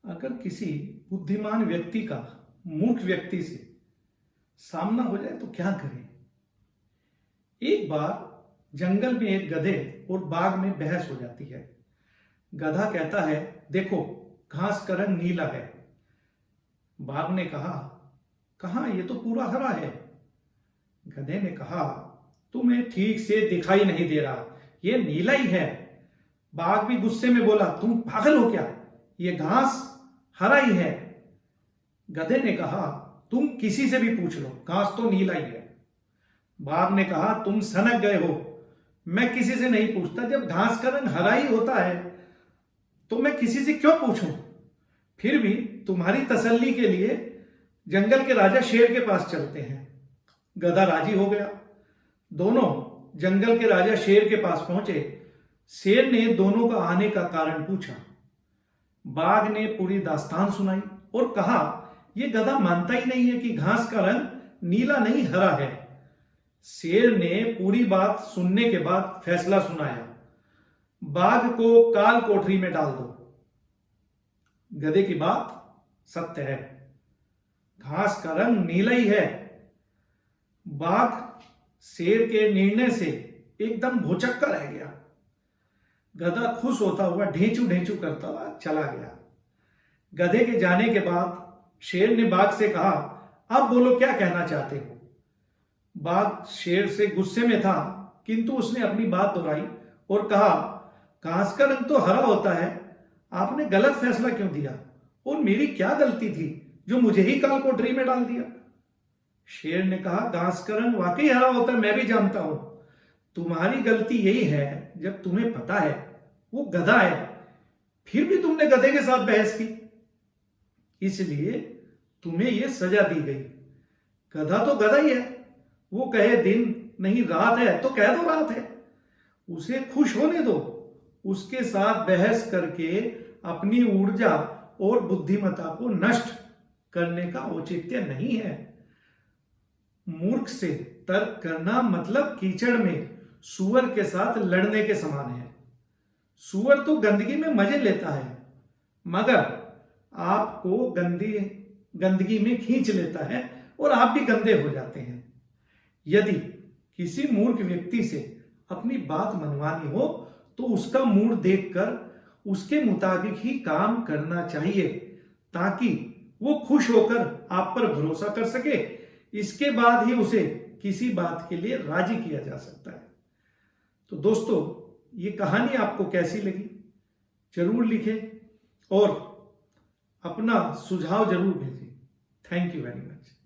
अगर किसी बुद्धिमान व्यक्ति का मूर्ख व्यक्ति से सामना हो जाए तो क्या करें। एक बार जंगल में एक गधे और बाघ में बहस हो जाती है। गधा कहता है, देखो घास का रंग नीला है। बाघ ने कहा, कहां, ये तो पूरा हरा है। गधे ने कहा, तुम्हें ठीक से दिखाई नहीं दे रहा, ये नीला ही है। बाघ भी गुस्से में बोला, तुम पागल हो क्या, ये घास हरा ही है। गधे ने कहा, तुम किसी से भी पूछ लो, घास तो नीला ही है। बाघ ने कहा, तुम सनक गए हो, मैं किसी से नहीं पूछता। जब घास का रंग हरा ही होता है तो मैं किसी से क्यों पूछूं। फिर भी तुम्हारी तसल्ली के लिए जंगल के राजा शेर के पास चलते हैं। गधा राजी हो गया। दोनों जंगल के राजा शेर के पास पहुंचे। शेर ने दोनों का आने का कारण पूछा। बाघ ने पूरी दास्तान सुनाई और कहा, यह गधा मानता ही नहीं है कि घास का रंग नीला नहीं हरा है। शेर ने पूरी बात सुनने के बाद फैसला सुनाया, बाघ को काल कोठरी में डाल दो। गधे की बात सत्य है, घास का रंग नीला ही है। बाघ शेर के निर्णय से एकदम भौचक्का रह गया। गधा खुश होता हुआ ढेंचू ढेंचू करता हुआ चला गया। गधे के जाने के बाद शेर ने बाघ से कहा, अब बोलो क्या कहना चाहते हो। बाघ शेर से गुस्से में था, किंतु उसने अपनी बात दोहराई और कहा, घास का रंग तो हरा होता है, आपने गलत फैसला क्यों दिया और मेरी क्या गलती थी जो मुझे ही काल कोठरी में डाल दिया। शेर ने कहा, घास का रंग वाकई हरा होता है, मैं भी जानता हूं। तुम्हारी गलती यही है, जब तुम्हें पता है वो गधा है फिर भी तुमने गधे के साथ बहस की, इसलिए तुम्हें यह सजा दी गई। गधा तो गधा ही है, वो कहे दिन नहीं रात है तो कह दो रात है। उसे खुश होने दो, उसके साथ बहस करके अपनी ऊर्जा और बुद्धिमत्ता को नष्ट करने का औचित्य नहीं है। मूर्ख से तर्क करना मतलब कीचड़ में सूअर के साथ लड़ने के समान है। सूअर तो गंदगी में मजे लेता है, मगर आपको गंदगी में खींच लेता है और आप भी गंदे हो जाते हैं। यदि किसी मूर्ख व्यक्ति से अपनी बात मनवानी हो तो उसका मूड देखकर उसके मुताबिक ही काम करना चाहिए, ताकि वो खुश होकर आप पर भरोसा कर सके। इसके बाद ही उसे किसी बात के लिए राजी किया जा सकता है। तो दोस्तों, ये कहानी आपको कैसी लगी जरूर लिखें और अपना सुझाव जरूर भेजें। Thank you very much.